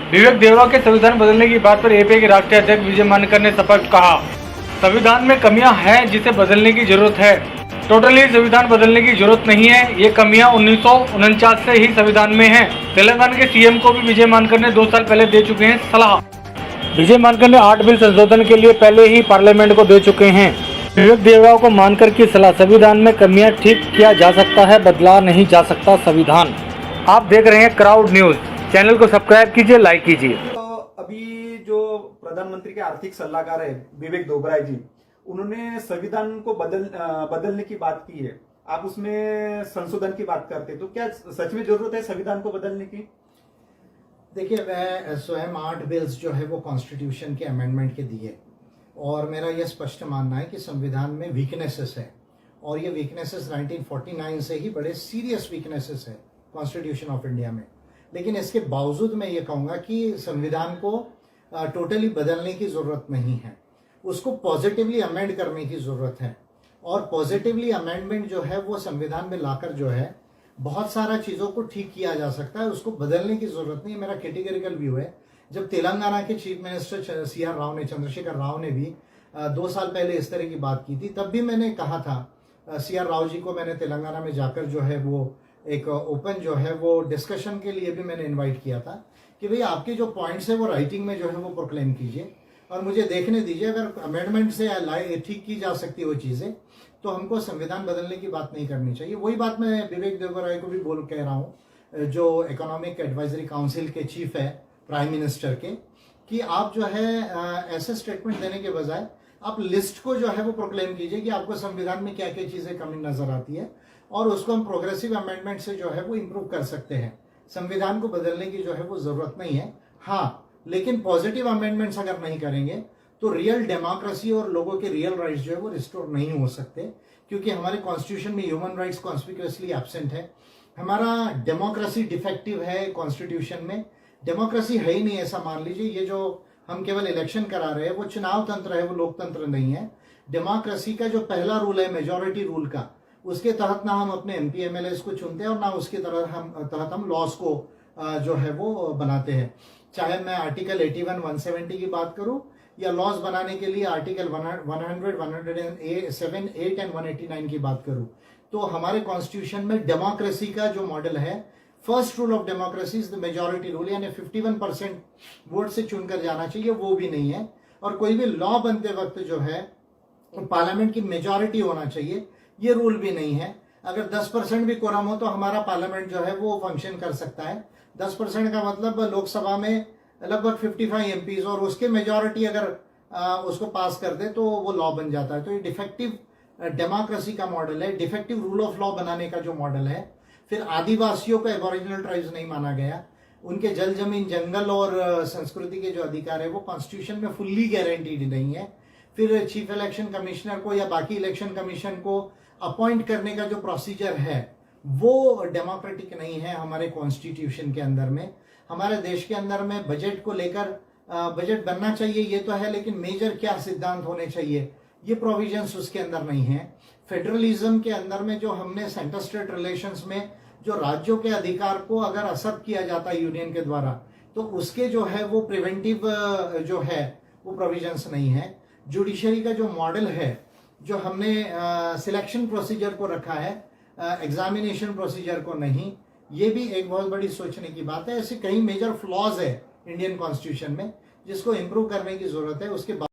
विवेक देवरा के संविधान बदलने की बात पर एपीआई के राष्ट्रीय अध्यक्ष विजय मानकर ने स्पष्ट कहा, संविधान में कमियां हैं जिसे बदलने की जरूरत है। टोटली संविधान बदलने की जरूरत नहीं है। ये कमियां 1949 से ही संविधान में हैं। तेलंगाना के सीएम को भी विजय मानकर ने 2 साल पहले दे चुके हैं सलाह। विजय मानकर ने 8 बिल संशोधन के लिए पहले ही पार्लियामेंट को दे चुके हैं। विवेक देवरा को मानकर की सलाह, संविधान में कमियां ठीक किया जा सकता है, बदला नहीं जा सकता संविधान। आप देख रहे हैं क्राउड न्यूज। चैनल को सब्सक्राइब कीजिए, लाइक कीजिए। तो अभी जो प्रधानमंत्री के आर्थिक सलाहकार है विवेक देवरा जी, उन्होंने संविधान को बदलने की बात की है। आप उसमें संशोधन की बात करते हैं, तो क्या सच में जरूरत है संविधान को बदलने की? देखिए, मैं स्वयं 8 बिल्स जो है वो कॉन्स्टिट्यूशन के अमेंडमेंट के दिए, और मेरा यह स्पष्ट मानना है कि संविधान में वीकनेसेस है, और ये वीकनेसेस 1949 से ही बड़े सीरियस वीकनेसेस है कॉन्स्टिट्यूशन ऑफ इंडिया में। लेकिन इसके बावजूद मैं ये कहूँगा कि संविधान को टोटली बदलने की ज़रूरत नहीं है, उसको पॉजिटिवली अमेंड करने की ज़रूरत है। और पॉजिटिवली अमेंडमेंट जो है वो संविधान में लाकर जो है बहुत सारा चीज़ों को ठीक किया जा सकता है, उसको बदलने की ज़रूरत नहीं। मेरा कैटेगरिकल व्यू है। जब तेलंगाना के चीफ मिनिस्टर CR राव ने, चंद्रशेखर राव ने भी 2 साल पहले इस तरह की बात की थी, तब भी मैंने कहा था, CR राव जी को मैंने तेलंगाना में जाकर जो है वो एक ओपन जो है वो डिस्कशन के लिए भी मैंने इनवाइट किया था कि भाई आपके जो पॉइंट्स है वो राइटिंग में जो है वो प्रोक्लेम कीजिए और मुझे देखने दीजिए। अगर अमेंडमेंट से ठीक की जा सकती है वो चीज़ें, तो हमको संविधान बदलने की बात नहीं करनी चाहिए। वही बात मैं विवेक देवरा को भी कह रहा हूँ, जो इकोनॉमिक एडवाइजरी काउंसिल के चीफ है प्राइम मिनिस्टर के, कि आप जो है ऐसे स्टेटमेंट देने के बजाय आप लिस्ट को जो है वो प्रोक्लेम कीजिए कि आपको संविधान में क्या क्या चीज़ें कमी नजर आती है, और उसको हम प्रोग्रेसिव अमेंडमेंट से जो है वो इम्प्रूव कर सकते हैं। संविधान को बदलने की जो है वो जरूरत नहीं है। हाँ, लेकिन पॉजिटिव अमेंडमेंट्स अगर नहीं करेंगे तो रियल डेमोक्रेसी और लोगों के रियल राइट्स जो है वो रिस्टोर नहीं हो सकते, क्योंकि हमारे कॉन्स्टिट्यूशन में ह्यूमन राइट्स कॉन्स्पिक्यूअसली एब्सेंट है। हमारा डेमोक्रेसी डिफेक्टिव है, कॉन्स्टिट्यूशन में डेमोक्रेसी है ही नहीं ऐसा मान लीजिए। ये जो हम केवल इलेक्शन करा रहे हैं वो चुनाव तंत्र है, वो लोकतंत्र नहीं है। डेमोक्रेसी का जो पहला रूल है मेजोरिटी रूल का, उसके तहत ना हम अपने MP MLAs को चुनते हैं और ना उसके तहत हम लॉस को जो है वो बनाते हैं। चाहे मैं आर्टिकल 81, 170 की बात करूं या लॉस बनाने के लिए आर्टिकल 100, 107, 8 एंड 189 की बात करूं, तो हमारे कॉन्स्टिट्यूशन में डेमोक्रेसी का जो मॉडल है, first rule of democracy is the majority rule, यानी 51% वोट से चुनकर जाना चाहिए, वो भी नहीं है। और कोई भी लॉ बनते वक्त जो है पार्लियामेंट की मेजोरिटी होना चाहिए, ये रूल भी नहीं है। अगर 10% भी कोरम हो तो हमारा पार्लियामेंट जो है वो फंक्शन कर सकता है। 10% का मतलब लोकसभा में लगभग 55 MPs, और उसके मेजोरिटी अगर उसको पास कर दे तो वो लॉ बन जाता है। तो ये डिफेक्टिव डेमोक्रेसी का मॉडल है, डिफेक्टिव रूल ऑफ लॉ बनाने का जो मॉडल है। फिर आदिवासियों को एबोरिजिनल ट्राइब्स नहीं माना गया, उनके जल जमीन जंगल और संस्कृति के जो अधिकार है वो कॉन्स्टिट्यूशन में फुल्ली गारंटीड नहीं है। फिर चीफ इलेक्शन कमिश्नर को या बाकी इलेक्शन कमीशन को अपॉइंट करने का जो प्रोसीजर है वो डेमोक्रेटिक नहीं है हमारे कॉन्स्टिट्यूशन के अंदर में। हमारे देश के अंदर में बजट को लेकर बजट बनना चाहिए ये तो है, लेकिन मेजर क्या सिद्धांत होने चाहिए ये प्रोविजंस उसके अंदर नहीं है। फेडरलिज्म के अंदर में जो हमने सेंटर स्टेट रिलेशंस में जो राज्यों के अधिकार को अगर असर किया जाता है यूनियन के द्वारा, तो उसके जो है वो प्रिवेंटिव जो है वो प्रोविजंस नहीं है। जुडिशरी का जो मॉडल है, जो हमने सिलेक्शन प्रोसीजर को रखा है, एग्जामिनेशन प्रोसीजर को नहीं, ये भी एक बहुत बड़ी सोचने की बात है। ऐसे कई मेजर फ्लॉज है इंडियन कॉन्स्टिट्यूशन में जिसको इम्प्रूव करने की जरूरत है। उसके